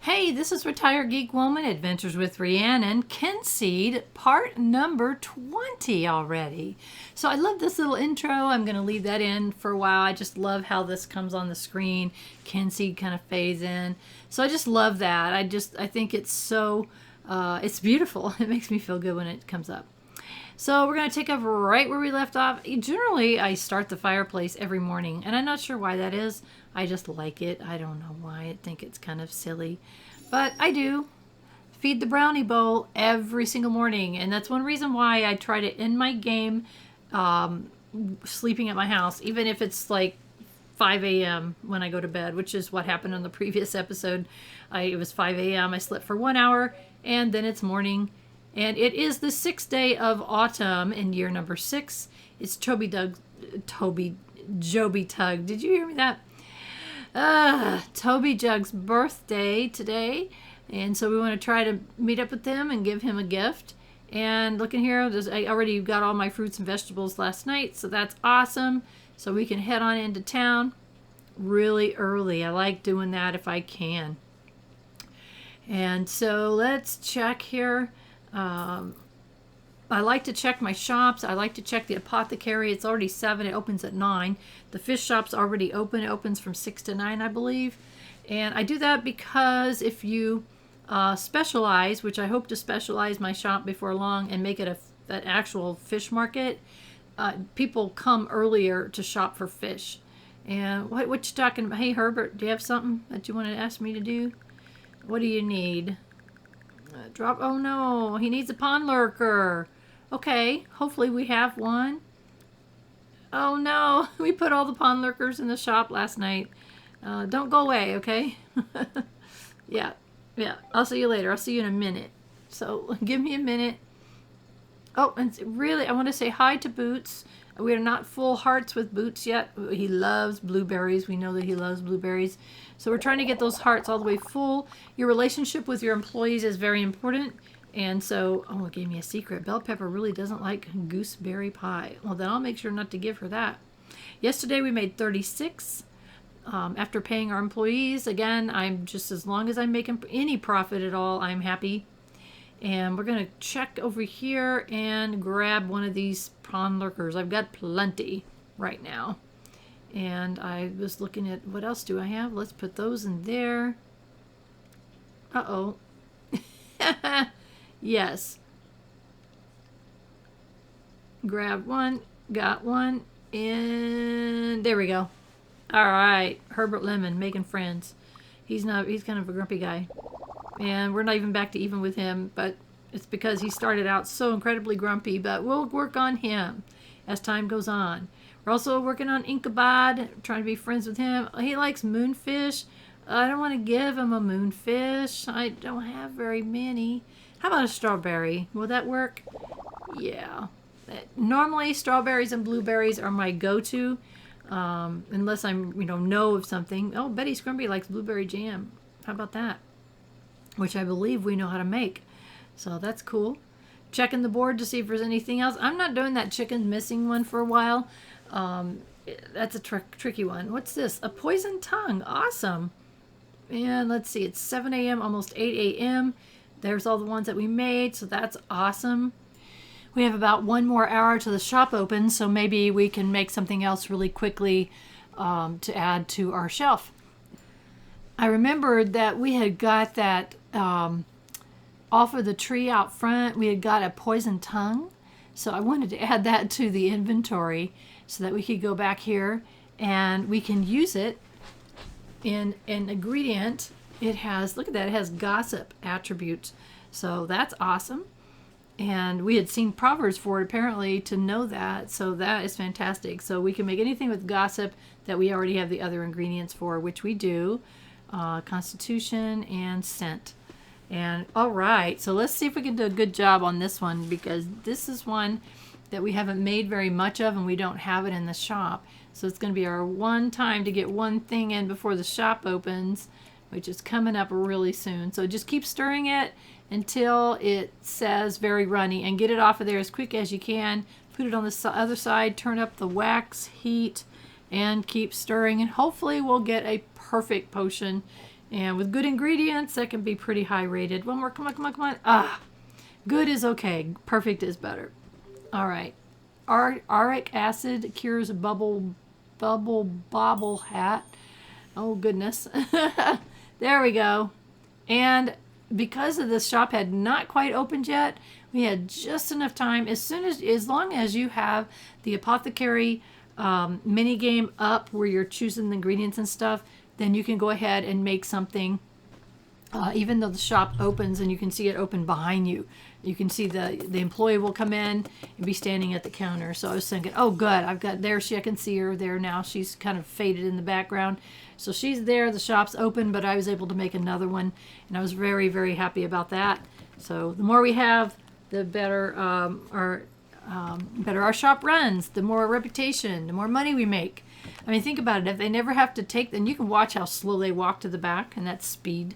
Hey, this is Retired Geek Woman Adventures with Rhiannon, Kynseed, part number 20 already. So I love this little intro. I'm going to leave that in for a while. I just love how this comes on the screen. Kynseed kind of fades in. So I just love that. I think it's so, it's beautiful. It makes me feel good when it comes up. So we're going to take up right where we left off. Generally, I start the fireplace every morning, and I'm not sure why that is. I just like it. I don't know why. I think it's kind of silly, but I do. Feed the brownie bowl every single morning, and that's one reason why I try to end my game sleeping at my house, even if it's like 5 a.m. when I go to bed, which is what happened on the previous episode. It was 5 a.m. I slept for 1 hour, and then it's morning. And it is the 6th day of autumn in year number 6. It's Joby Tug. Did you hear me that? Toby Jug's birthday today. And so we want to try to meet up with him and give him a gift. And looking here, I already got all my fruits and vegetables last night. So that's awesome. So we can head on into town really early. I like doing that if I can. And so let's check here. I like to check my shops. I like to check the apothecary. It's already 7. It opens at 9. The fish shop's already open. It opens from 6 to 9, I believe. And I do that because if you specialize, which I hope to specialize my shop before long and make it an actual fish market, people come earlier to shop for fish. And what you talking about? Hey, Herbert, do you have something that you want to ask me to do? What do you need? Drop. Oh no, he needs a pond lurker. Okay, hopefully we have one. Oh no, we put all the pond lurkers in the shop last night. Don't go away, okay? Yeah. I'll see you later. I'll see you in a minute. So give me a minute. Oh, and really, I want to say hi to Boots. We are not full hearts with Boots yet. He loves blueberries. We know that he loves blueberries. So we're trying to get those hearts all the way full. Your relationship with your employees is very important. And so, oh, it gave me a secret. Bell Pepper really doesn't like gooseberry pie. Well, then I'll make sure not to give her that. Yesterday we made 36 after paying our employees. Again, I'm just, as long as I'm making any profit at all, I'm happy. And we're going to check over here and grab one of these pond lurkers. I've got plenty right now. And I was looking at, what else do I have? Let's put those in there. Uh-oh. Yes. Grabbed one. Got one. And there we go. All right. Herbert Lemon, making friends. He's kind of a grumpy guy. And we're not even back to even with him, but it's because he started out so incredibly grumpy, but we'll work on him as time goes on. We're also working on Ichabod, trying to be friends with him. He likes moonfish. I don't want to give him a moonfish. I don't have very many. How about a strawberry? Will that work? Yeah. Normally, strawberries and blueberries are my go-to, unless I'm, know of something. Oh, Betty Scrumpy likes blueberry jam. How about that? Which I believe we know how to make. So that's cool. Checking the board to see if there's anything else. I'm not doing that chicken missing one for a while. That's a tricky one. What's this? A poison tongue. Awesome. And let's see. It's 7 a.m., almost 8 a.m. There's all the ones that we made, so that's awesome. We have about 1 more hour to the shop open, so maybe we can make something else really quickly to add to our shelf. I remembered that we had got that off of the tree out front. We had got a poison tongue. So I wanted to add that to the inventory so that we could go back here and we can use it in an ingredient. It has, look at that, it has gossip attributes. So that's awesome. And we had seen Proverbs for it apparently to know that. So that is fantastic. So we can make anything with gossip that we already have the other ingredients for, which we do. Constitution and scent. And all right, so let's see if we can do a good job on this one, because this is one that we haven't made very much of and we don't have it in the shop. So it's going to be our one time to get one thing in before the shop opens, which is coming up really soon. So just keep stirring it until it says very runny and get it off of there as quick as you can. Put it on the other side, turn up the wax heat, and keep stirring, and hopefully we'll get a perfect potion And with good ingredients, that can be pretty high rated. One more, come on, come on, come on. Ah, good is okay. Perfect is better. All right. Auric acid cures bubble bobble hat. Oh, goodness. There we go. And because of this shop had not quite opened yet, we had just enough time. As long as you have the apothecary mini game up where you're choosing the ingredients and stuff, then you can go ahead and make something. Even though the shop opens and you can see it open behind you, you can see the employee will come in and be standing at the counter. So I was thinking, oh, good, I can see her there now. She's kind of faded in the background. So she's there, the shop's open, but I was able to make another one, and I was very, very happy about that. So the more we have, the better better our shop runs, the more reputation, the more money we make. I mean, think about it. If they never have to take, then you can watch how slow they walk to the back, and that's speed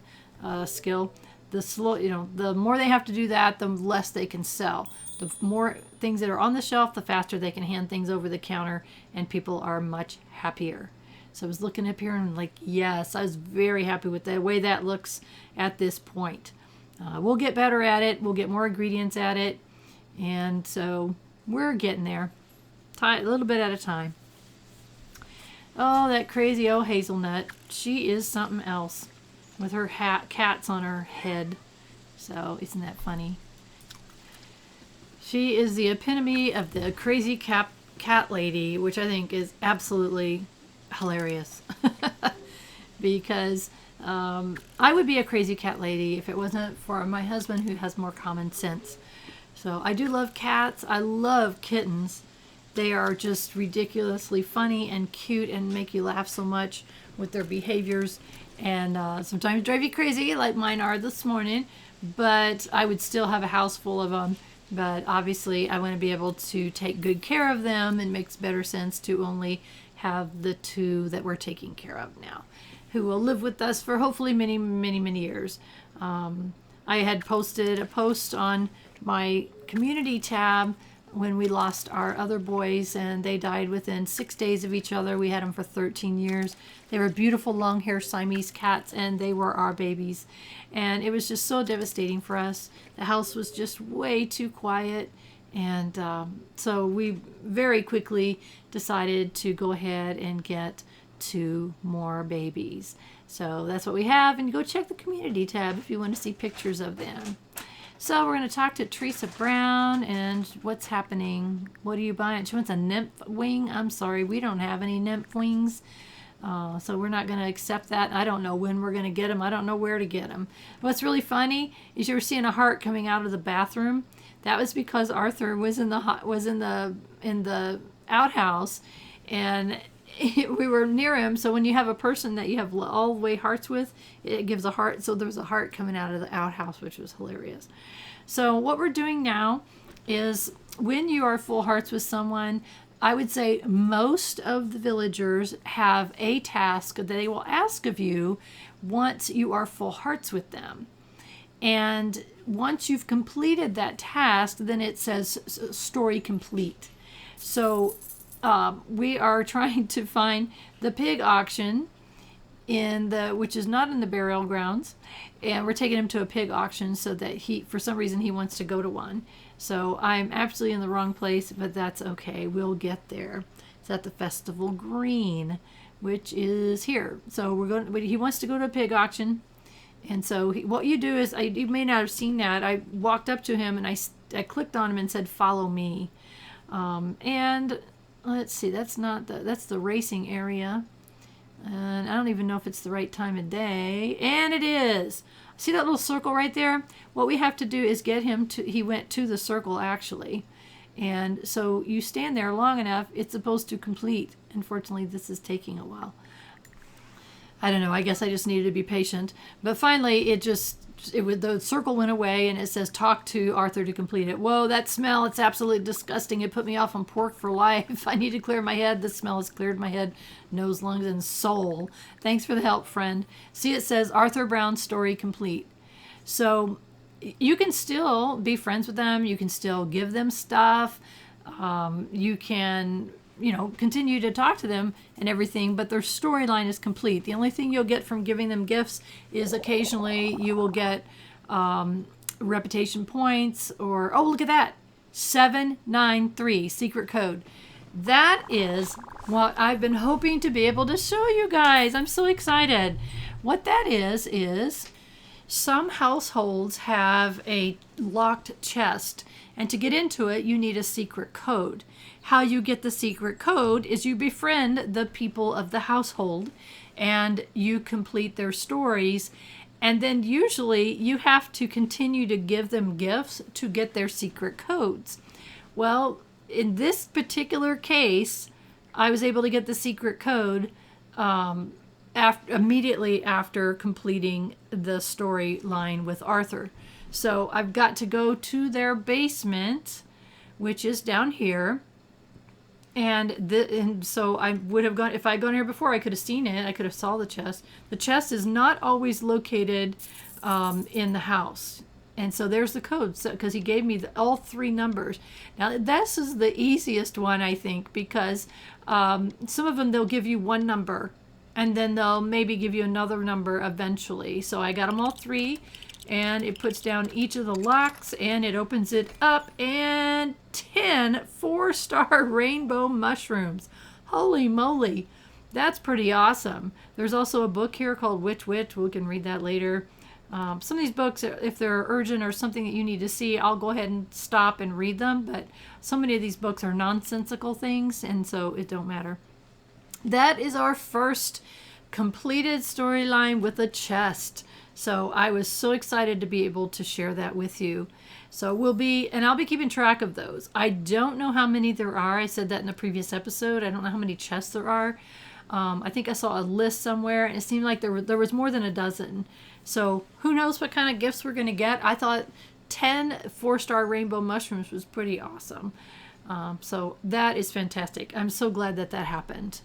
skill. The more they have to do that, the less they can sell. The more things that are on the shelf, the faster they can hand things over the counter, and people are much happier. So I was looking up here and like, yes, I was very happy with the way that looks at this point. We'll get better at it. We'll get more ingredients at it. And so we're getting there. A little bit at a time. Oh, that crazy old hazelnut. She is something else with her cats on her head. So isn't that funny? She is the epitome of the crazy cat lady, which I think is absolutely hilarious. Because I would be a crazy cat lady if it wasn't for my husband, who has more common sense. So I do love cats. I love kittens. They are just ridiculously funny and cute and make you laugh so much with their behaviors, and sometimes drive you crazy like mine are this morning, but I would still have a house full of them. But obviously I want to be able to take good care of them. It makes better sense to only have the two that we're taking care of now, who will live with us for hopefully many, many, many years. I had posted a post on my community tab when we lost our other boys, and they died within 6 days of each other. We had them for 13 years. They were beautiful long hair Siamese cats, and they were our babies. And it was just so devastating for us. The house was just way too quiet. And so we very quickly decided to go ahead and get 2 more babies. So that's what we have. And go check the community tab if you want to see pictures of them. So we're going to talk to Teresa Brown and what's happening. What are you buying? She wants a nymph wing. I'm sorry, we don't have any nymph wings. So we're not going to accept that. I don't know when we're going to get them. I don't know where to get them. What's really funny is you were seeing a heart coming out of the bathroom. That was because Arthur was in the outhouse, and we were near him. So when you have a person that you have all the way hearts with, it gives a heart. So there was a heart coming out of the outhouse, which was hilarious. So what we're doing now is, when you are full hearts with someone, I would say most of the villagers have a task that they will ask of you once you are full hearts with them. And once you've completed that task, then it says story complete. So we are trying to find the pig auction which is not in the burial grounds, and we're taking him to a pig auction so that for some reason he wants to go to one. So I'm absolutely in the wrong place, but that's okay. We'll get there. It's at the Festival Green, which is here. So he wants to go to a pig auction. And so what you do is, you may not have seen that. I walked up to him and I clicked on him and said, "Follow me." And let's see, that's the racing area. And I don't even know if it's the right time of day. And it is. See that little circle right there? What we have to do is get him he went to the circle actually. And so you stand there long enough, it's supposed to complete. Unfortunately, this is taking a while. I don't know, I guess I just needed to be patient. But finally, the circle went away, and it says talk to Arthur to complete it. Whoa, that smell, it's absolutely disgusting. It put me off on pork for life. I need to clear my head. The smell has cleared my head, nose, lungs, and soul. Thanks for the help, friend. See, it says Arthur Brown's story complete. So you can still be friends with them. You can still give them stuff. You can continue to talk to them and everything, but their storyline is complete. The only thing you'll get from giving them gifts is occasionally you will get reputation points, or, oh, look at that, 793 secret code. That is what I've been hoping to be able to show you guys. I'm so excited. What that is some households have a locked chest, and to get into it, you need a secret code. How you get the secret code is you befriend the people of the household, and you complete their stories, and then usually you have to continue to give them gifts to get their secret codes. Well, in this particular case, I was able to get the secret code immediately after completing the storyline with Arthur. So I've got to go to their basement, which is down here. And so I would have gone, if I'd gone here before, I could have seen it. I could have saw the chest. The chest is not always located in the house. And so there's the code, because he gave me all 3 numbers. Now, this is the easiest one, I think, because some of them, they'll give you 1 number, and then they'll maybe give you another number eventually. So I got them all 3, and it puts down each of the locks, and it opens it up, and 10 4-star rainbow mushrooms. Holy moly, that's pretty awesome. There's also a book here called Witch. We can read that later. Some of these books, if they're urgent or something that you need to see, I'll go ahead and stop and read them, but so many of these books are nonsensical things, and so it don't matter. That is our first completed storyline with a chest. So I was so excited to be able to share that with you. So I'll be keeping track of those. I don't know how many there are. I said that in the previous episode. I don't know how many chests there are. I think I saw a list somewhere, and it seemed like there was more than a dozen. So who knows what kind of gifts we're going to get. I thought 10 4-star rainbow mushrooms was pretty awesome. So that is fantastic. I'm so glad that happened.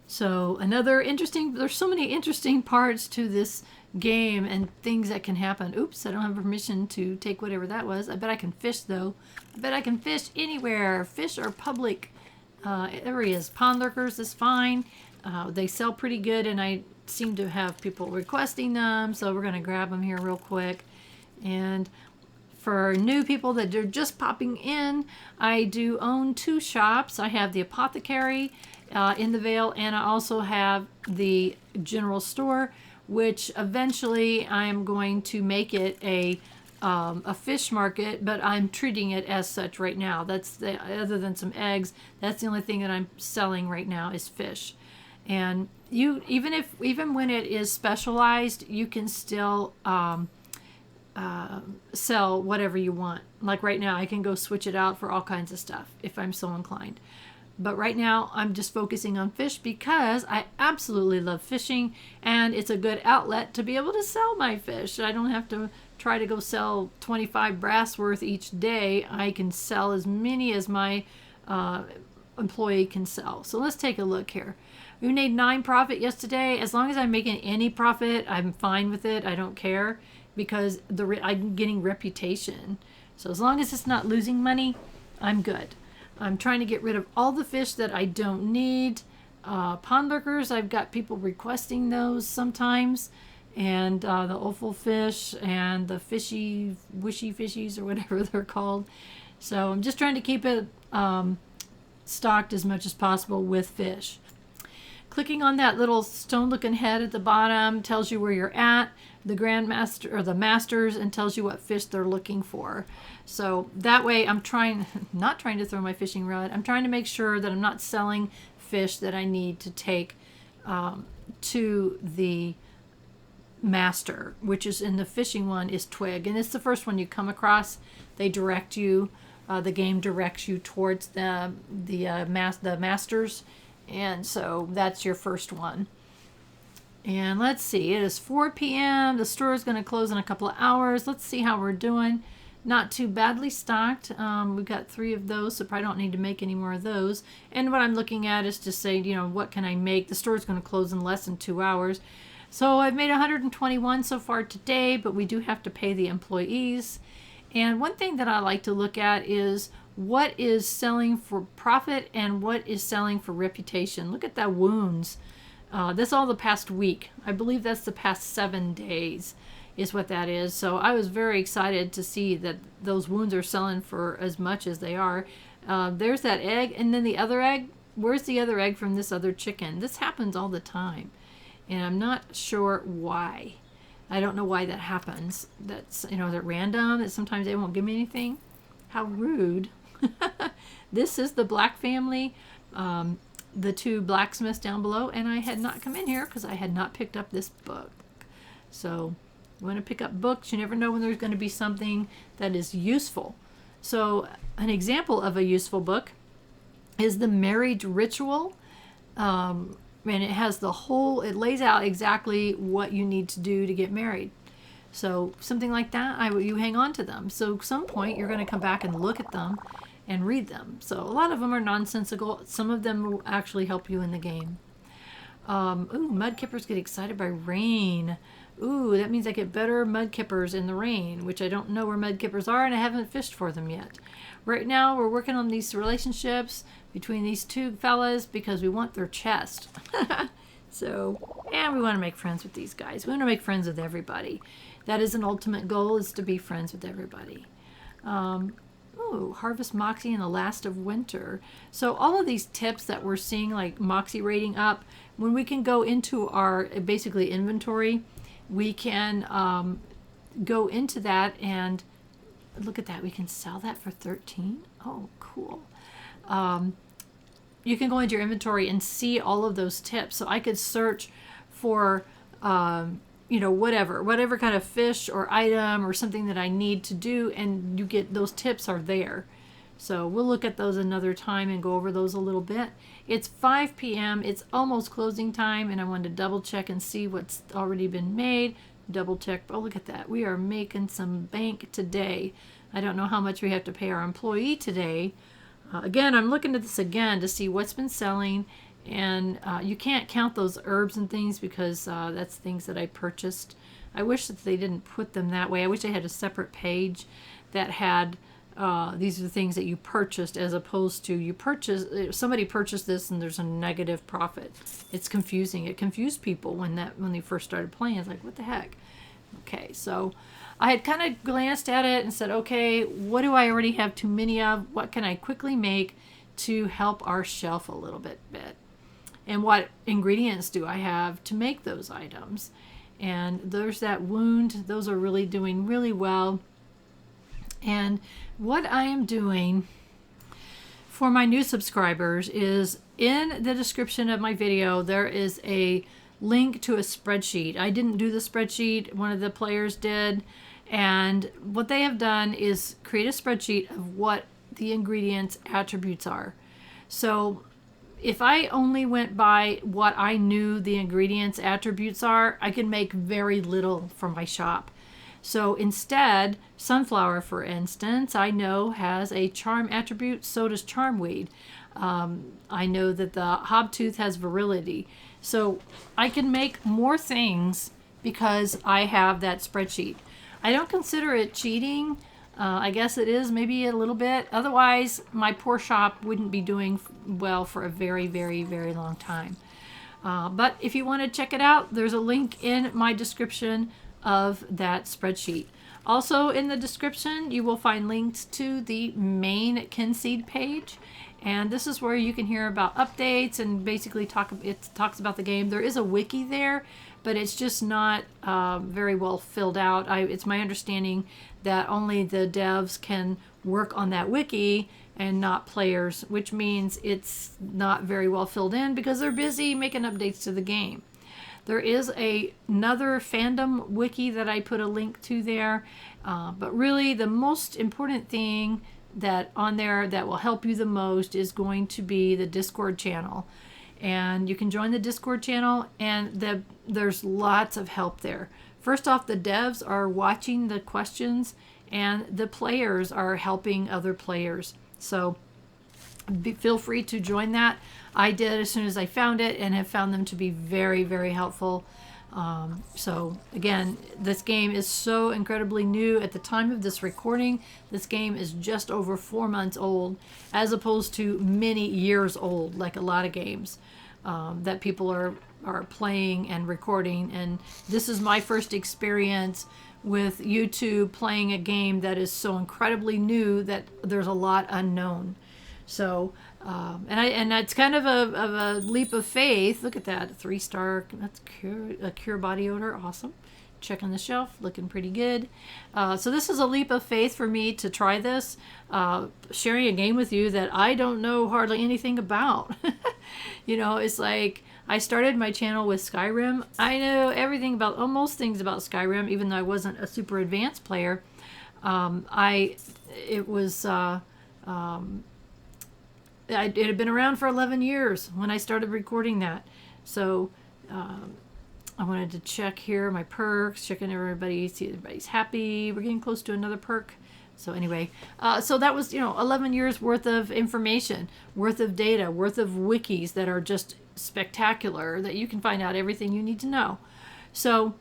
So there's so many interesting parts to this game and things that can happen. Oops, I don't have permission to take whatever that was. I bet I can fish, though. I bet I can fish anywhere. Fish are public areas. Pond lurkers is fine. They sell pretty good, and I seem to have people requesting them, so we're going to grab them here real quick. And for new people that are just popping in, I do own 2 shops. I have the Apothecary in the Vale, and I also have the general store, which eventually I'm going to make it a fish market, but I'm treating it as such right now. Other than some eggs, that's the only thing that I'm selling right now is fish. And even when it is specialized, you can still sell whatever you want. Like right now, I can go switch it out for all kinds of stuff if I'm so inclined. But right now, I'm just focusing on fish because I absolutely love fishing, and it's a good outlet to be able to sell my fish. I don't have to try to go sell 25 brass worth each day. I can sell as many as my employee can sell. So let's take a look here. We made 9 profit yesterday. As long as I'm making any profit, I'm fine with it. I don't care, because I'm getting reputation. So as long as it's not losing money, I'm good. I'm trying to get rid of all the fish that I don't need. Pond lurkers, I've got people requesting those sometimes. And the offal fish and the wishy fishies, or whatever they're called. So I'm just trying to keep it stocked as much as possible with fish. Clicking on that little stone-looking head at the bottom tells you where you're at, the Grandmaster or the Masters, and tells you what fish they're looking for. So that way I'm not trying to throw my fishing rod. I'm trying to make sure that I'm not selling fish that I need to take to the Master, which is in the fishing one is Twig. And it's the first one you come across. They direct you, the game directs you towards the Masters. And so that's your first one. And let's see, it is 4 p.m. The store is going to close in a couple of hours. Let's see how we're doing. Not too badly stocked. We've got 3 of those, so probably don't need to make any more of those. And what I'm looking at is to say, what can I make? The store is going to close in less than 2 hours. So I've made 121 so far today, but we do have to pay the employees. And one thing that I like to look at is what is selling for profit and what is selling for reputation. Look at that wounds. That's all the past week. I believe that's the past 7 days is what that is. So I was very excited to see that those wounds are selling for as much as they are. There's that egg, and then the other egg. Where's the other egg from this other chicken? This happens all the time, and I'm not sure why. I don't know why that happens. That's, is it random that sometimes they won't give me anything? How rude. This is the Black family, the 2 blacksmiths down below, and I had not come in here because I had not picked up this book. So you want to pick up books, you never know when there's going to be something that is useful. So an example of a useful book is the marriage ritual. And it has it lays out exactly what you need to do to get married. So something like that, you hang on to them. So at some point you're going to come back and look at them and read them. So a lot of them are nonsensical. Some of them will actually help you in the game. Ooh, mudkippers get excited by rain. Ooh, that means I get better mudkippers in the rain, which I don't know where mudkippers are, and I haven't fished for them yet. Right now, we're working on these relationships between these 2 fellas because we want their chest. So, and we want to make friends with these guys. We want to make friends with everybody. That is an ultimate goal, is to be friends with everybody. Ooh, harvest Moxie in the last of winter. So all of these tips that we're seeing, like Moxie rating up, when we can go into our basically inventory, we can go into that and look at that. We can sell that for 13. Oh, cool. You can go into your inventory and see all of those tips. So I could search for, whatever kind of fish or item or something that I need to do, and you get those tips are there. So we'll look at those another time and go over those a little bit. It's 5 p.m. It's almost closing time, and I wanted to double check and see what's already been made. Double check. Oh, look at that. We are making some bank today. I don't know how much we have to pay our employee today. Again, I'm looking at this again to see what's been selling, and you can't count those herbs and things because that's things that I purchased. I wish that they didn't put them that way. I wish they had a separate page that had these are the things that you purchased, as opposed to somebody purchased this and there's a negative profit. It's confusing. It confused people when they first started playing. It's like, what the heck? Okay, so I had kind of glanced at it and said, okay, what do I already have too many of? What can I quickly make to help our shelf a little bit? And what ingredients do I have to make those items? And there's that wound. Those are really doing really well. And what I am doing for my new subscribers is in the description of my video, there is a link to a spreadsheet. I didn't do the spreadsheet. One of the players did. And what they have done is create a spreadsheet of what the ingredients attributes are. So if I only went by what I knew the ingredients attributes are, I can make very little for my shop. So instead, sunflower, for instance, I know has a charm attribute, so does charmweed. I know that the hobtooth has virility. So I can make more things because I have that spreadsheet. I don't consider it cheating. I guess it is maybe a little bit. Otherwise, my poor shop wouldn't be doing well for a very, very, very long time. But if you want to check it out, there's a link in my description of that spreadsheet. Also in the description, you will find links to the main Kynseed page. And this is where you can hear about updates and basically it talks about the game. There is a wiki there, but it's just not very well filled out. It's my understanding that only the devs can work on that wiki and not players, which means it's not very well filled in because they're busy making updates to the game. There is another fandom wiki that I put a link to there, but really the most important thing that on there that will help you the most is going to be the Discord channel. And you can join the Discord channel, and there's lots of help there. First off, the devs are watching the questions, and the players are helping other players. So feel free to join that. I did as soon as I found it, and have found them to be very, very helpful. So again, this game is so incredibly new at the time of this recording. This game is just over 4 months old, as opposed to many years old, like a lot of games that people are playing and recording. And this is my first experience with YouTube playing a game that is so incredibly new that there's a lot unknown. So, and that's kind of a leap of faith. Look at that, 3-star. That's cure body odor. Awesome. Check on the shelf, looking pretty good. So this is a leap of faith for me to try this, sharing a game with you that I don't know hardly anything about. You know, it's like I started my channel with Skyrim. I know everything about, most things about Skyrim, even though I wasn't a super advanced player. It had been around for 11 years when I started recording that. So I wanted to check here my perks, checking everybody, see everybody's happy. We're getting close to another perk. So anyway, so that was, 11 years worth of information, worth of data, worth of wikis that are just spectacular, that you can find out everything you need to know. So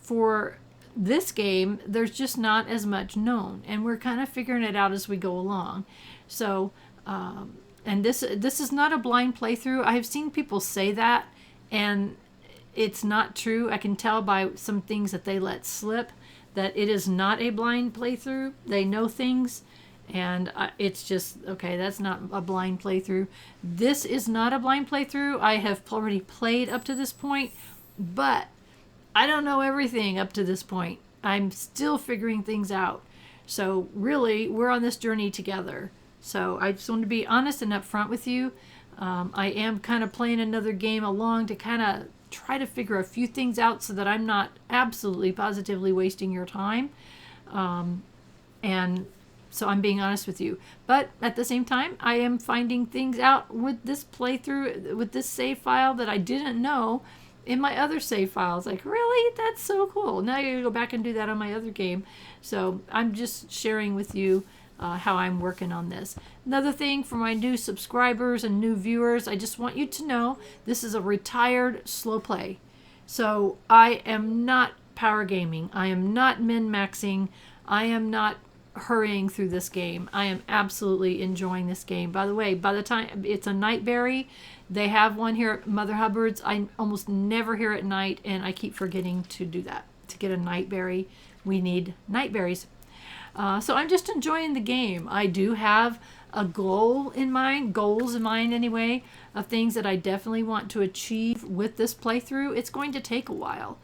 for this game, there's just not as much known, and we're kind of figuring it out as we go along. So, and this is not a blind playthrough. I have seen people say that, and it's not true. I can tell by some things that they let slip that it is not a blind playthrough. They know things, and it's just, okay, that's not a blind playthrough. This is not a blind playthrough. I have already played up to this point, but I don't know everything up to this point. I'm still figuring things out. So really, we're on this journey together. So I just want to be honest and upfront with you. I am kind of playing another game along to kind of try to figure a few things out so that I'm not absolutely positively wasting your time. And so I'm being honest with you. But at the same time, I am finding things out with this playthrough, with this save file that I didn't know in my other save files. Like, really? That's so cool. Now I gotta go back and do that on my other game. So I'm just sharing with you how I'm working on this. Another thing for my new subscribers and new viewers, I just want you to know this is a retired slow play. So I am not power gaming. I am not min-maxing. I am not hurrying through this game. I am absolutely enjoying this game. By the way, by the time it's a nightberry, they have one here at Mother Hubbard's. I almost never hear at night, and I keep forgetting to do that. To get a nightberry, we need nightberries. So I'm just enjoying the game. I do have a goals in mind anyway, of things that I definitely want to achieve with this playthrough. It's going to take a while.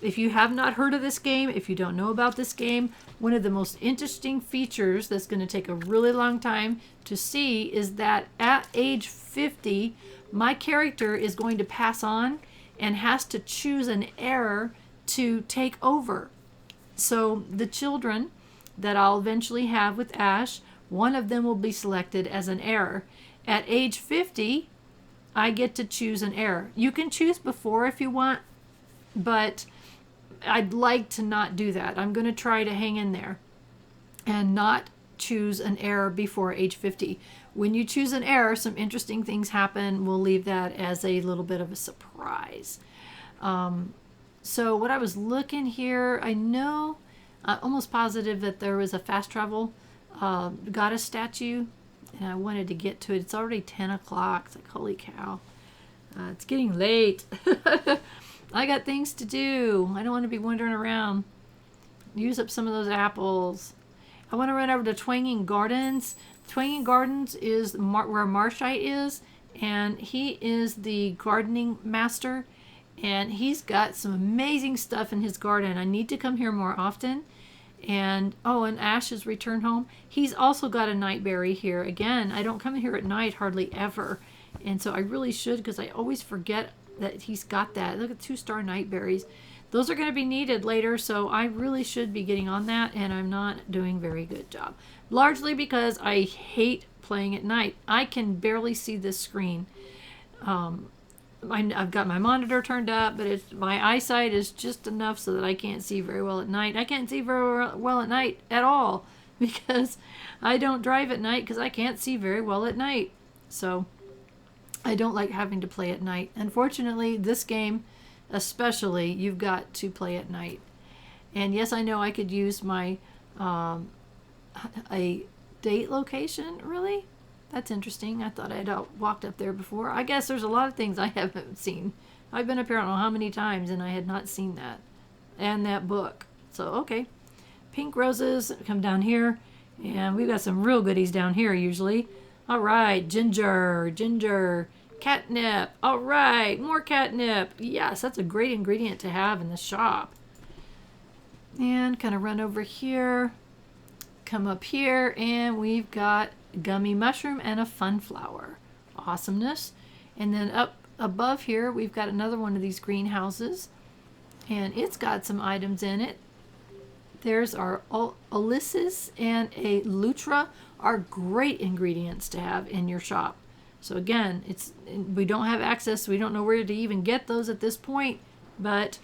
If you have not heard of this game, if you don't know about this game, one of the most interesting features that's going to take a really long time to see is that at age 50, my character is going to pass on and has to choose an heir to take over. So the children that I'll eventually have with Ash, one of them will be selected as an heir. At age 50, I get to choose an heir. You can choose before if you want, but I'd like to not do that. I'm going to try to hang in there and not choose an heir before age 50. When you choose an heir, some interesting things happen. We'll leave that as a little bit of a surprise. So what I was looking here, I know, almost positive that there was a fast travel goddess statue, and I wanted to get to it. It's already 10 o'clock. It's like, holy cow. It's getting late. I got things to do. I don't want to be wandering around. Use up some of those apples. I want to run over to Twanging Gardens. Twanging Gardens is where Marshite is, and he is the gardening master, and he's got some amazing stuff in his garden. I need to come here more often. And and Ash's return home. He's also got a nightberry here. Again, I don't come here at night hardly ever, and so I really should, because I always forget that he's got that. Look at 2-star nightberries. Those are going to be needed later, so I really should be getting on that, and I'm not doing a very good job. Largely because I hate playing at night. I can barely see this screen. I've got my monitor turned up, but my eyesight is just enough so that I can't see very well at night. I can't see very well at night at all because I don't drive at night because I can't see very well at night. So I don't like having to play at night. Unfortunately, this game especially, you've got to play at night. And yes, I know I could use my a date location. Really? That's interesting. I thought I'd walked up there before. I guess there's a lot of things I haven't seen. I've been up here I don't know how many times and I had not seen that. And that book. So, okay. Pink roses come down here. And we've got some real goodies down here usually. All right. Ginger. Catnip. All right. More catnip. Yes, that's a great ingredient to have in the shop. And kind of run over here. Come up here. And we've got gummy mushroom and a fun flower. Awesomeness. And then up above here, we've got another one of these greenhouses. And it's got some items in it. There's our Ulysses and a Lutra are great ingredients to have in your shop. So again, we don't have access. We don't know where to even get those at this point, but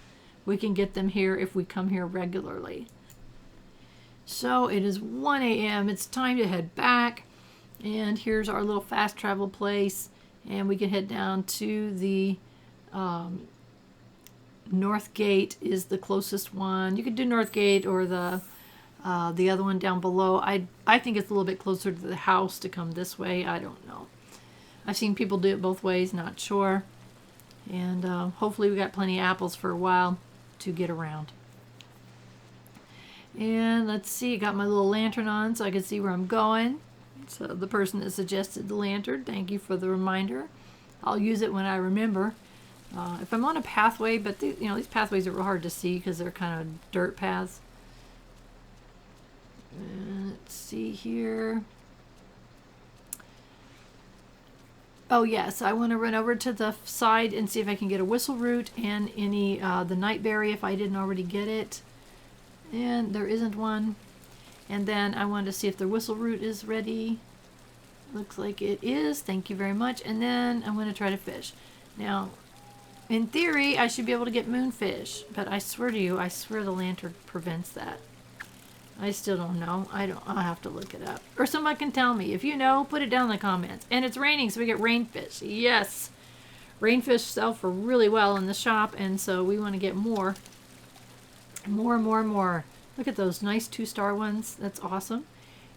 we can get them here if we come here regularly. So it is 1 a.m. It's time to head back. And here's our little fast travel place. And we can head down to the North Gate is the closest one. You could do North Gate or the other one down below. I think it's a little bit closer to the house to come this way. I don't know. I've seen people do it both ways, not sure. And hopefully we got plenty of apples for a while to get around. And let's see, I got my little lantern on so I can see where I'm going. So the person that suggested the lantern, thank you for the reminder. I'll use it when I remember. If I'm on a pathway, but these pathways are real hard to see because they're kind of dirt paths. Let's see here. Oh yes, I want to run over to the side and see if I can get a whistle root and any the nightberry if I didn't already get it. And there isn't one. And then I wanted to see if the whistle root is ready. Looks like it is. Thank you very much. And then I'm going to try to fish. Now, in theory, I should be able to get moonfish, but I swear to you, I swear the lantern prevents that. I still don't know. I'll have to look it up. Or somebody can tell me. If you know, put it down in the comments. And it's raining, so we get rainfish. Yes. Rainfish sell for really well in the shop, and so we want to get more. More. Look at those nice 2-star ones. That's awesome.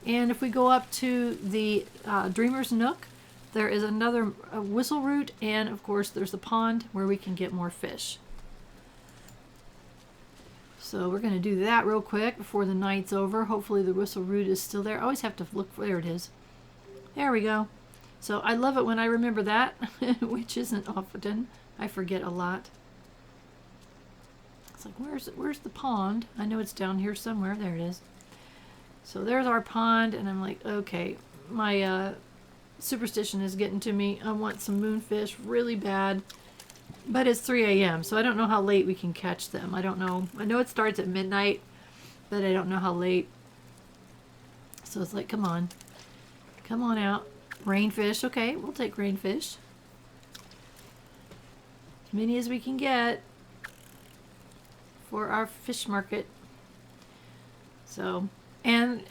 And if we go up to the Dreamer's Nook, there is another whistle root, and of course there's a pond where we can get more fish. So we're going to do that real quick before the night's over. Hopefully the whistle root is still there. I always have to look for, there it is. There we go. So I love it when I remember that, which isn't often. I forget a lot. It's like, where's the pond? I know it's down here somewhere. There it is. So there's our pond, and I'm like, okay, my superstition is getting to me. I want some moonfish really bad, but it's 3 a.m., so I don't know how late we can catch them. I don't know. I know it starts at midnight, but I don't know how late. So it's like, come on out. Rainfish, okay, we'll take rainfish. As many as we can get for our fish market. So, and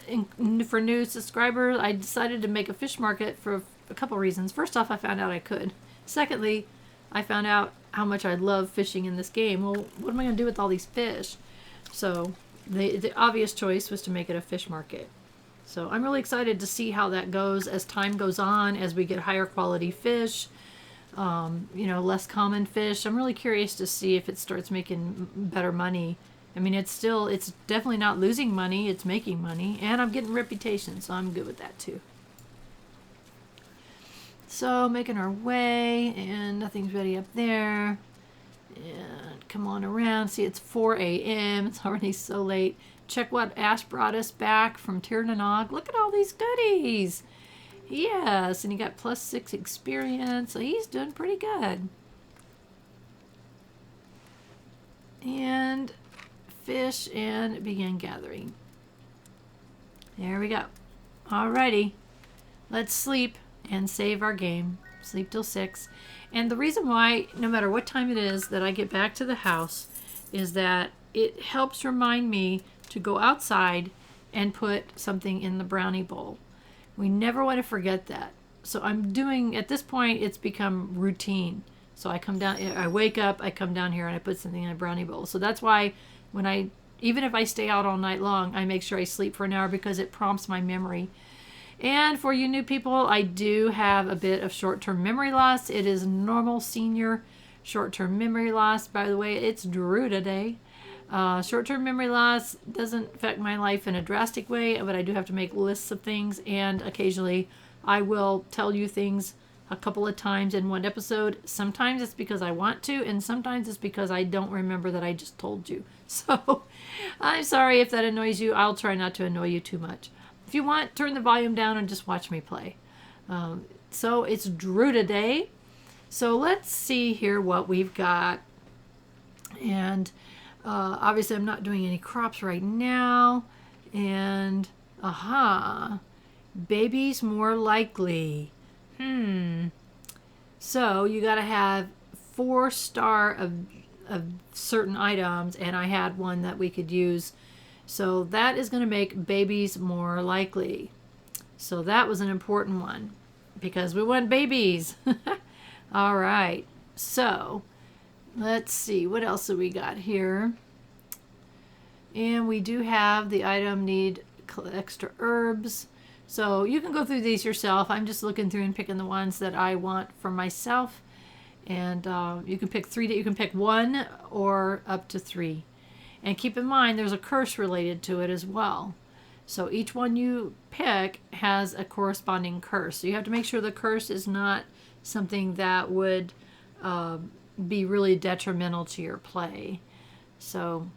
for new subscribers, I decided to make a fish market for a couple reasons. First off, I found out I could. Secondly, I found out how much I love fishing in this game. Well, what am I going to do with all these fish? So the obvious choice was to make it a fish market. So I'm really excited to see how that goes as time goes on, as we get higher quality fish, less common fish. I'm really curious to see if it starts making better money. I mean, it's definitely not losing money. It's making money, and I'm getting reputation, so I'm good with that too. So making our way, and nothing's ready up there. And come on around. See, it's 4 a.m. It's already so late. Check what Ash brought us back from Tir Na Nog. Look at all these goodies. Yes, and he got +6 experience, so he's doing pretty good. And fish and begin gathering. There we go. Alrighty, let's sleep and save our game. Sleep till 6. And the reason why, no matter what time it is that I get back to the house, is that it helps remind me to go outside and put something in the brownie bowl. We never want to forget that. So I'm doing, at this point, it's become routine So I come down, I wake up, I come down here and I put something in a brownie bowl. So that's why when even if I stay out all night long, I make sure I sleep for an hour because it prompts my memory. And for you new people, I do have a bit of short-term memory loss. It is normal senior short-term memory loss. By the way, it's Druida Day. Short-term memory loss doesn't affect my life in a drastic way, but I do have to make lists of things, and occasionally I will tell you things a couple of times in one episode. Sometimes it's because I want to, and sometimes it's because I don't remember that I just told you. So I'm sorry if that annoys you. I'll try not to annoy you too much. If you want, turn the volume down and just watch me play. So it's Druida Day. So let's see here what we've got. And obviously I'm not doing any crops right now. And, babies more likely. So you got to have 4-star of certain items, and I had one that we could use. So that is going to make babies more likely. So that was an important one because we want babies. All right. So let's see. What else do we got here? And we do have the item need extra herbs. So you can go through these yourself. I'm just looking through and picking the ones that I want for myself. And you can pick 3. You can pick 1 or up to 3. And keep in mind, there's a curse related to it as well. So each one you pick has a corresponding curse. So you have to make sure the curse is not something that would be really detrimental to your play. So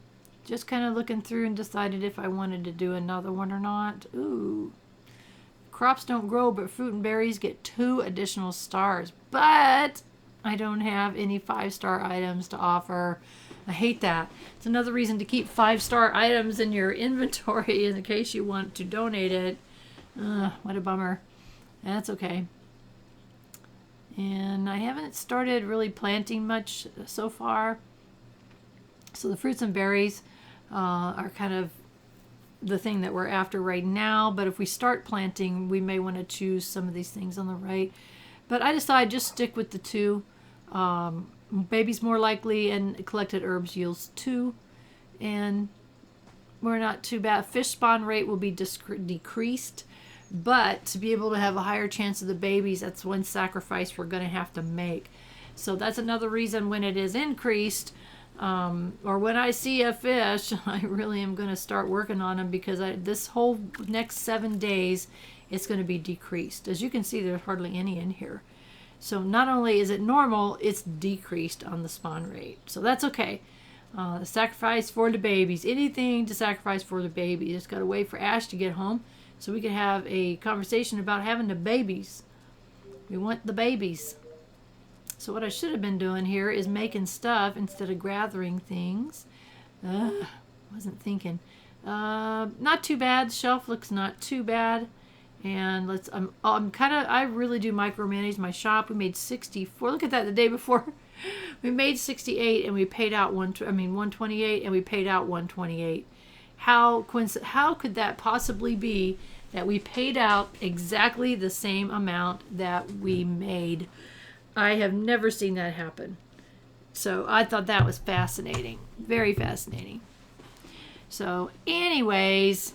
just kind of looking through and decided if I wanted to do another one or not. Ooh. Crops don't grow, but fruit and berries get 2 additional stars. But I don't have any 5-star items to offer. I hate that. It's another reason to keep 5-star items in your inventory in case you want to donate it. What a bummer. That's okay. And I haven't started really planting much so far. So the fruits and berries are kind of the thing that we're after right now. But if we start planting, we may want to choose some of these things on the right. But I decided just stick with the 2. Babies more likely and collected herbs yields 2. And we're not too bad. Fish spawn rate will be decreased. But to be able to have a higher chance of the babies, that's one sacrifice we're going to have to make. So that's another reason when it is increased, or when I see a fish, I really am going to start working on them because this whole next 7 days, it's going to be decreased. As you can see, there's hardly any in here. So not only is it normal, it's decreased on the spawn rate. So that's okay. The sacrifice for the babies. Anything to sacrifice for the babies. Just got to wait for Ash to get home so we can have a conversation about having the babies. We want the babies. So what I should have been doing here is making stuff instead of gathering things. Wasn't thinking. Not too bad. The shelf looks not too bad. And I really do micromanage my shop. We made 64. Look at that, the day before. We made 68 and we paid out 128 and we paid out 128. How could that possibly be that we paid out exactly the same amount that we made? I have never seen that happen. So I thought that was fascinating. Very fascinating. So anyways,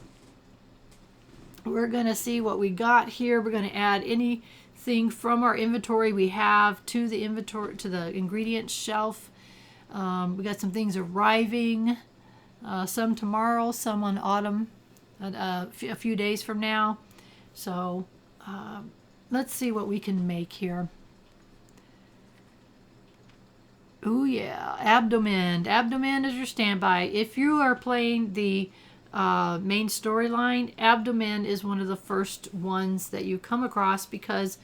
we're going to see what we got here. We're going to add anything from our inventory we have to the inventory, to the ingredient shelf. We got some things arriving. Some tomorrow, some on autumn, a few days from now. So let's see what we can make here. Oh yeah, abdomen. Abdomen is your standby. If you are playing the main storyline, abdomen is one of the first ones that you come across because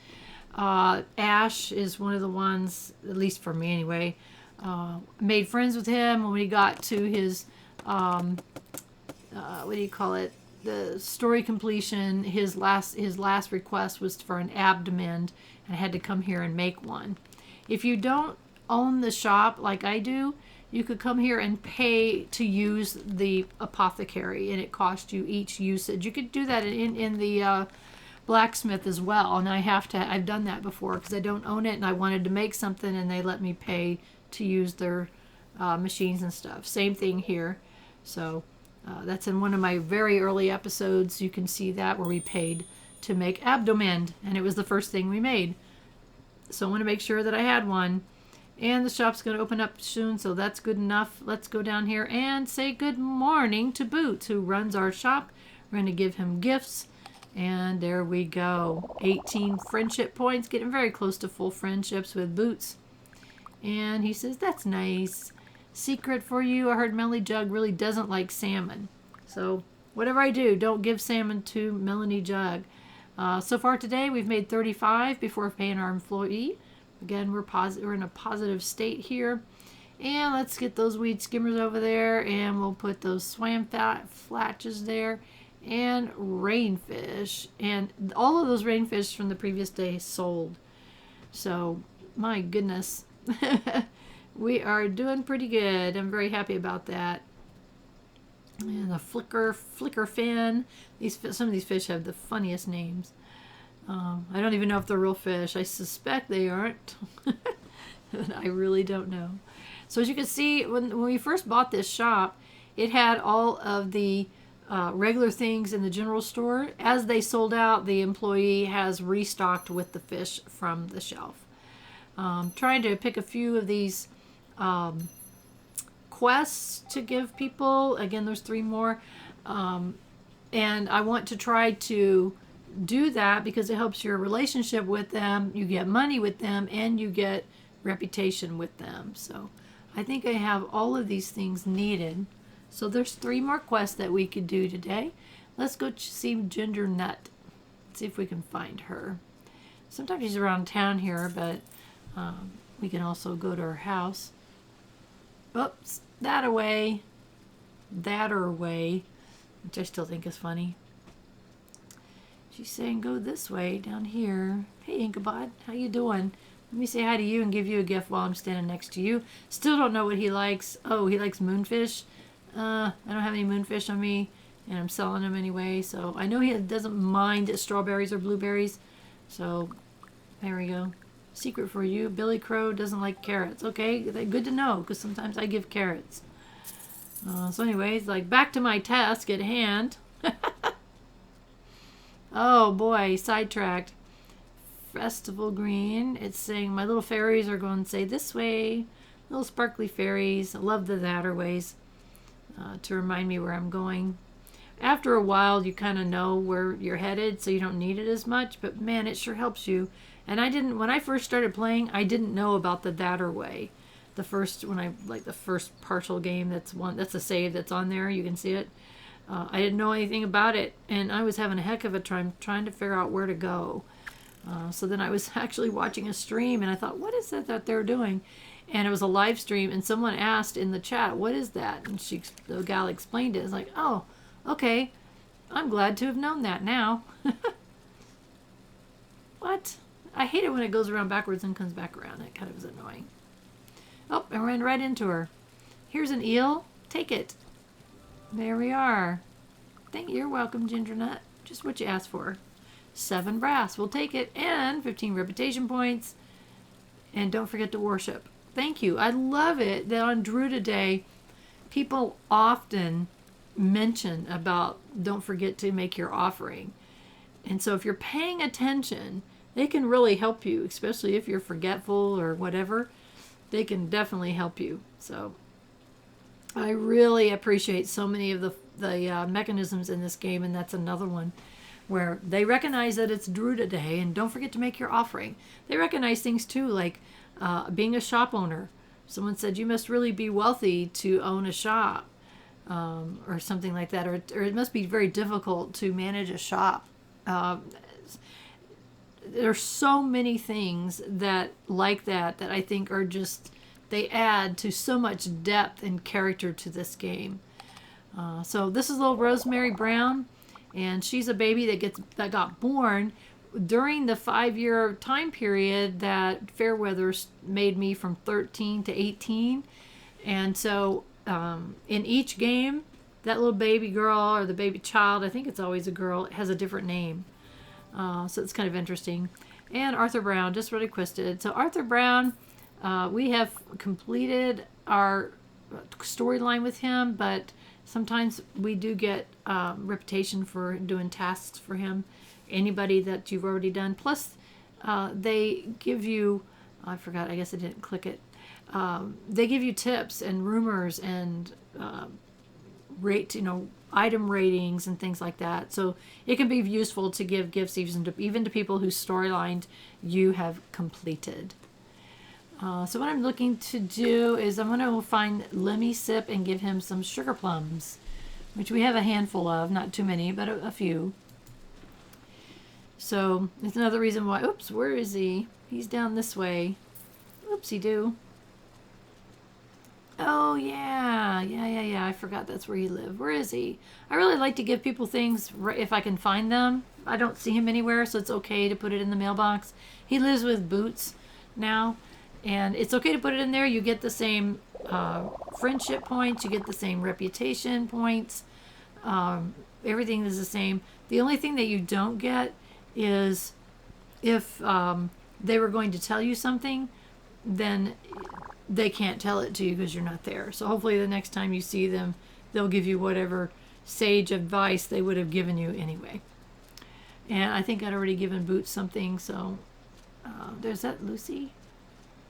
Ash is one of the ones, at least for me anyway, made friends with him when we got to his what do you call it, the story completion. His last request was for an abdomen, and I had to come here and make one. If you don't own the shop like I do, you could come here and pay to use the apothecary, and it costs you each usage. You could do that in the blacksmith as well, and I've done that before because I don't own it and I wanted to make something and they let me pay to use their machines and stuff. Same thing here. So that's in one of my very early episodes. You can see that where we paid to make abdomen, and it was the first thing we made. So I want to make sure that I had one. And the shop's going to open up soon, so that's good enough. Let's go down here and say good morning to Boots, who runs our shop. We're going to give him gifts. And there we go. 18 friendship points, getting very close to full friendships with Boots. And he says, that's nice. Secret for you, I heard Melanie Jug really doesn't like salmon. So whatever I do, don't give salmon to Melanie Jug. So far today, we've made 35 before paying our employee. Again, we're in a positive state here. And let's get those weed skimmers over there, and we'll put those swam flatches there, and rainfish. And all of those rainfish from the previous day sold. So, my goodness. We are doing pretty good. I'm very happy about that. And the flicker fin. Some of these fish have the funniest names. I don't even know if they're real fish. I suspect they aren't. I really don't know. So as you can see, when we first bought this shop, it had all of the regular things in the general store. As they sold out, the employee has restocked with the fish from the shelf. Trying to pick a few of these quests to give people. Again, there's 3 more. And I want to try to do that because it helps your relationship with them. You get money with them and you get reputation with them. So I think I have all of these things needed. So there's 3 more quests that we could do today. Let's go see Ginger Nut. See if we can find her. Sometimes she's around town here, but we can also go to her house. Oops, that away. That or away, which I still think is funny. She's saying go this way down here. Hey Inkabod, how you doing? Let me say hi to you and give you a gift while I'm standing next to you. Still don't know what he likes. Oh, he likes moonfish. I don't have any moonfish on me, and I'm selling them anyway. So I know he doesn't mind strawberries or blueberries. So there we go. Secret for you. Billy Crow doesn't like carrots. Okay, good to know because sometimes I give carrots. So anyways, like back to my task at hand. Oh boy, sidetracked. Festival Green. It's saying my little fairies are going to say this way. Little sparkly fairies. I love the thatterways to remind me where I'm going. After a while, you kind of know where you're headed, so you don't need it as much. But man, it sure helps you. And when I first started playing, I didn't know about the thatterway. The first partial game, that's a save that's on there. You can see it. I didn't know anything about it, and I was having a heck of a time trying to figure out where to go. So then I was actually watching a stream, and I thought, what is that they're doing? And it was a live stream, and someone asked in the chat, what is that? And the gal explained it. It's like, oh, okay. I'm glad to have known that now. What? I hate it when it goes around backwards and comes back around. It kind of is annoying. Oh, I ran right into her. Here's an eel. Take it. There we are. You're welcome, Ginger Nut. Just what you asked for. 7 brass. We'll take it. And 15 reputation points. And don't forget to worship. Thank you. I love it that on Druida Day, people often mention about don't forget to make your offering. And so if you're paying attention, they can really help you, especially if you're forgetful or whatever. They can definitely help you. So I really appreciate so many of the mechanisms in this game, and that's another one where they recognize that it's Druida Day, and don't forget to make your offering. They recognize things too, like being a shop owner. Someone said you must really be wealthy to own a shop, or something like that, or it must be very difficult to manage a shop. There's so many things that I think are just, they add to so much depth and character to this game. So this is little Rosemary Brown, and she's a baby that got born during the 5-year time period that Fairweather made me from 13 to 18. And so in each game, that little baby girl or the baby child, I think it's always a girl, has a different name. So it's kind of interesting. And Arthur Brown, just really quested. So Arthur Brown, we have completed our storyline with him, but sometimes we do get reputation for doing tasks for him. Anybody that you've already done. Plus, they give you, I forgot, I guess I didn't click it. They give you tips and rumors and item ratings and things like that. So it can be useful to give gifts even to people whose storylines you have completed. So what I'm looking to do is I'm going to find Lemmy Sip and give him some sugar plums, which we have a handful of, not too many, but a few. So it's another reason why, oops, where is he? He's down this way. Oopsie-doo. Oh, yeah, I forgot that's where he lived. Where is he? I really like to give people things if I can find them. I don't see him anywhere, so it's okay to put it in the mailbox. He lives with Boots now, and it's okay to put it in there. You get the same friendship points. You get the same reputation points. Everything is the same. The only thing that you don't get is if they were going to tell you something, then they can't tell it to you because you're not there. So hopefully the next time you see them, they'll give you whatever sage advice they would have given you anyway. And I think I'd already given Boots something, so there's that Lucy.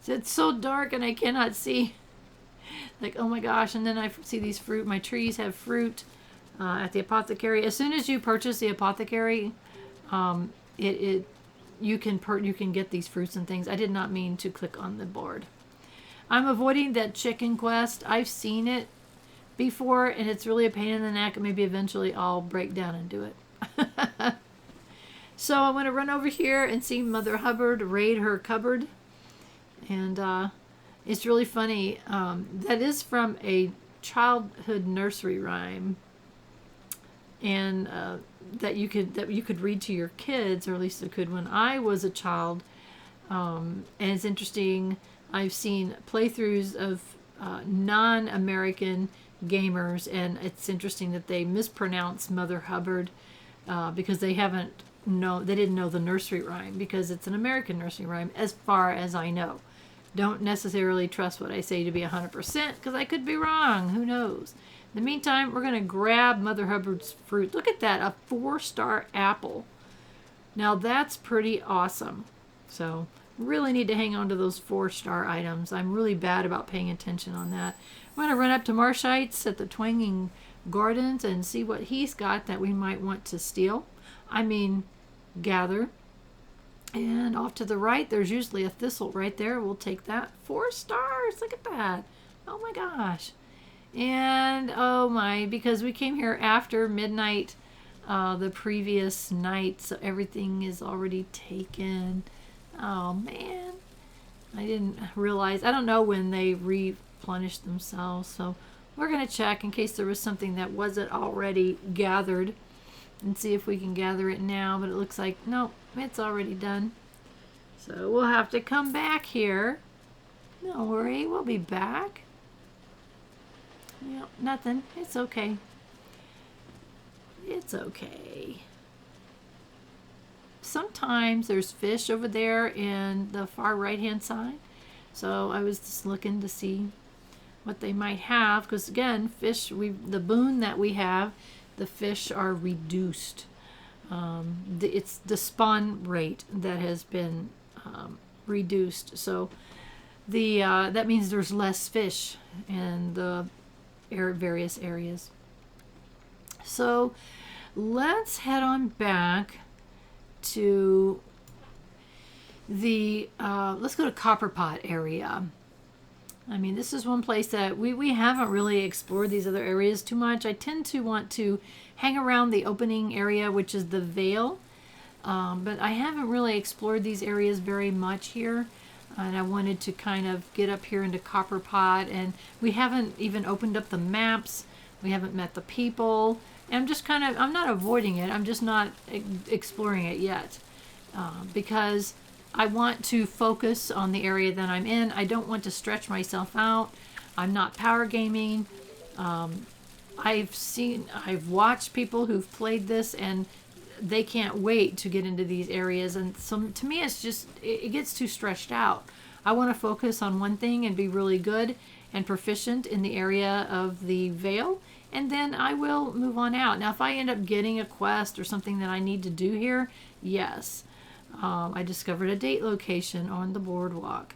It's so dark and I cannot see. Like, oh my gosh. And then I see these fruit. My trees have fruit at the apothecary. As soon as you purchase the apothecary, you can get these fruits and things. I did not mean to click on the board. I'm avoiding that chicken quest. I've seen it before, and it's really a pain in the neck. And maybe eventually I'll break down and do it. So I'm going to run over here and see Mother Hubbard raid her cupboard. And it's really funny. That is from a childhood nursery rhyme, and that you could read to your kids, or at least I could when I was a child. And it's interesting. I've seen playthroughs of non-American gamers, and it's interesting that they mispronounce Mother Hubbard because they didn't know the nursery rhyme, because it's an American nursery rhyme, as far as I know. Don't necessarily trust what I say to be 100%, because I could be wrong. Who knows? In the meantime, we're going to grab Mother Hubbard's fruit. Look at that, a 4-star apple. Now that's pretty awesome. So really need to hang on to those 4-star items. I'm really bad about paying attention on that. I'm going to run up to Marshites at the Twanging Gardens and see what he's got that we might want to steal. Gather. And off to the right, there's usually a thistle right there. We'll take that. 4 stars. Look at that. Oh my gosh. And oh my, because we came here after midnight the previous night, so everything is already taken. Oh man, I didn't realize. I don't know when they replenished themselves, so we're going to check in case there was something that wasn't already gathered and see if we can gather it now, but it looks like nope, it's already done. So we'll have to come back here. Don't worry, we'll be back. Yep, nothing. It's okay. It's okay. Sometimes there's fish over there in the far right hand side, so I was just looking to see what they might have, because again, fish, the boon that we have, the fish are reduced. It's the spawn rate that has been reduced, so that means there's less fish in the various areas. So let's head on back to the let's go to Copperpot area. This is one place that we haven't really explored these other areas too much. I tend to want to hang around the opening area, which is the Vale, but I haven't really explored these areas very much here, and I wanted to kind of get up here into Copperpot, and we haven't even opened up the maps. We haven't met the people, and I'm not avoiding it, I'm just not exploring it yet, because I want to focus on the area that I'm in. I don't want to stretch myself out. I'm not power gaming. I've watched people who've played this, and they can't wait to get into these areas. And so to me, it's just, it gets too stretched out. I want to focus on one thing and be really good and proficient in the area of the Vale, and then I will move on out. Now, if I end up getting a quest or something that I need to do here, yes. I discovered a date location on the boardwalk.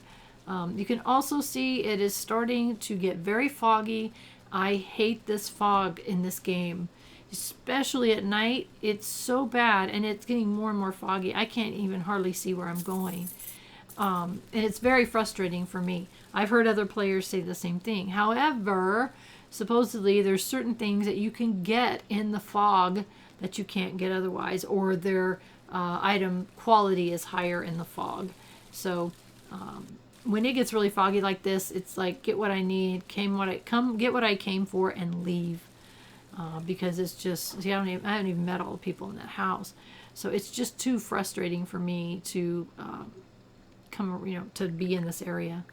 You can also see it is starting to get very foggy. I hate this fog in this game, especially at night. It's so bad, and it's getting more and more foggy. I can't even hardly see where I'm going. And it's very frustrating for me. I've heard other players say the same thing. However, supposedly there's certain things that you can get in the fog that you can't get otherwise, or their item quality is higher in the fog. So when it gets really foggy like this, it's like, get what I need, get what I came for, and leave. Because it's just, see, I haven't even met all the people in that house. So it's just too frustrating for me to to be in this area.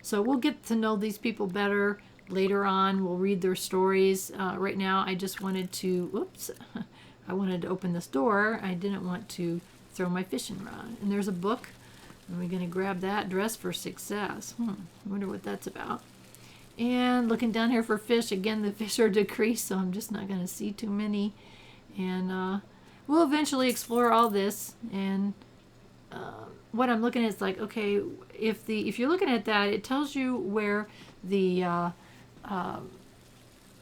So we'll get to know these people better later on. We'll read their stories. Right now, I just wanted to, whoops, I wanted to open this door. I didn't want to throw my fishing rod. And there's a book. And we're going to grab that. Dress for Success. I wonder what that's about. And looking down here for fish. Again, the fish are decreased, so I'm just not going to see too many. And we'll eventually explore all this. And what I'm looking at is like, okay, if you're looking at that, it tells you where the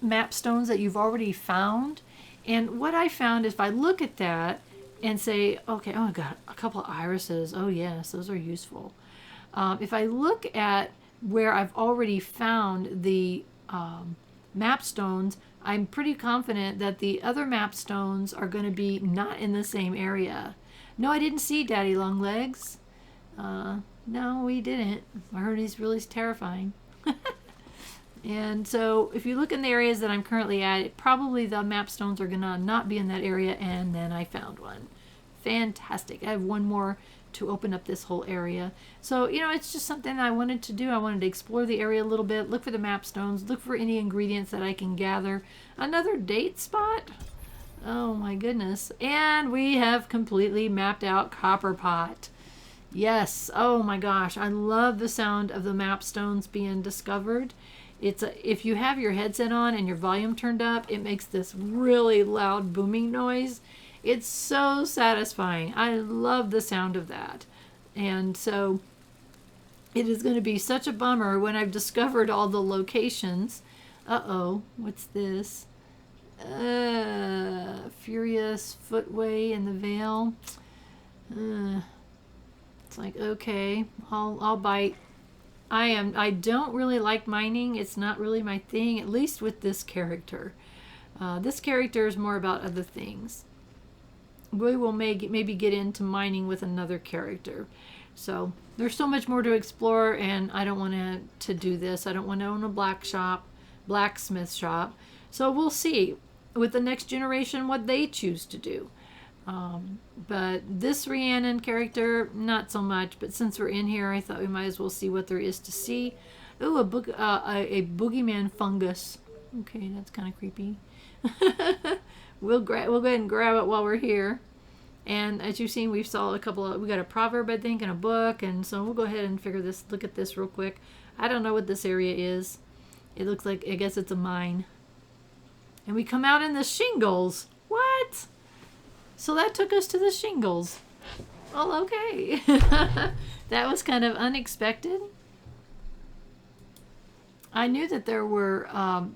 map stones that you've already found. And what I found is, if I look at that and say, okay, oh, I got a couple of irises. Oh yes, those are useful. If I look at where I've already found the map stones, I'm pretty confident that the other map stones are going to be not in the same area. No, I didn't see Daddy Longlegs. No, we didn't. I heard he's really terrifying. And so if you look in the areas that I'm currently at, probably the map stones are going to not be in that area, and then I found one. Fantastic. I have one more to open up this whole area. So, it's just something I wanted to do. I wanted to explore the area a little bit, look for the map stones, look for any ingredients that I can gather. Another date spot? Oh my goodness. And we have completely mapped out Copperpot. Yes. Oh my gosh. I love the sound of the map stones being discovered. If you have your headset on and your volume turned up, it makes this really loud booming noise. It's so satisfying. I love the sound of that. And so it is going to be such a bummer when I've discovered all the locations. Uh-oh, what's this? Furious Footway in the Vale. It's like, okay, I'll bite. I don't really like mining. It's not really my thing, at least with this character. This character is more about other things. We will maybe get into mining with another character. So there's so much more to explore, and I don't want to do this. I don't want to own a blacksmith shop. So we'll see with the next generation what they choose to do. But this Rhiannon character, not so much. But since we're in here, I thought we might as well see what there is to see. Ooh, a boogeyman fungus. Okay, that's kind of creepy. We'll go ahead and grab it while we're here. And as you've seen, we got a proverb, I think, and a book. And so we'll go ahead and look at this real quick. I don't know what this area is. It looks like, I guess it's a mine. And we come out in the shingles. What? So that took us to the shingles. Well, okay. That was kind of unexpected. I knew that there were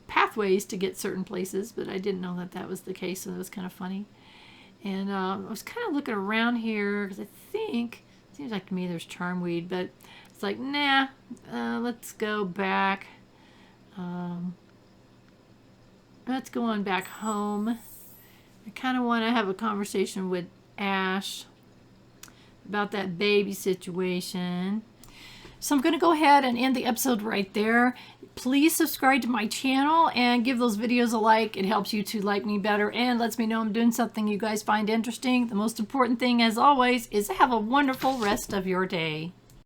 pathways to get certain places, but I didn't know that that was the case, so it was kind of funny. And I was kind of looking around here, because I think, it seems like to me there's charmweed, but it's like, nah, let's go back. Let's go on back home. I kind of want to have a conversation with Ash about that baby situation. So I'm going to go ahead and end the episode right there. Please subscribe to my channel and give those videos a like. It helps you to like me better and lets me know I'm doing something you guys find interesting. The most important thing, as always, is to have a wonderful rest of your day.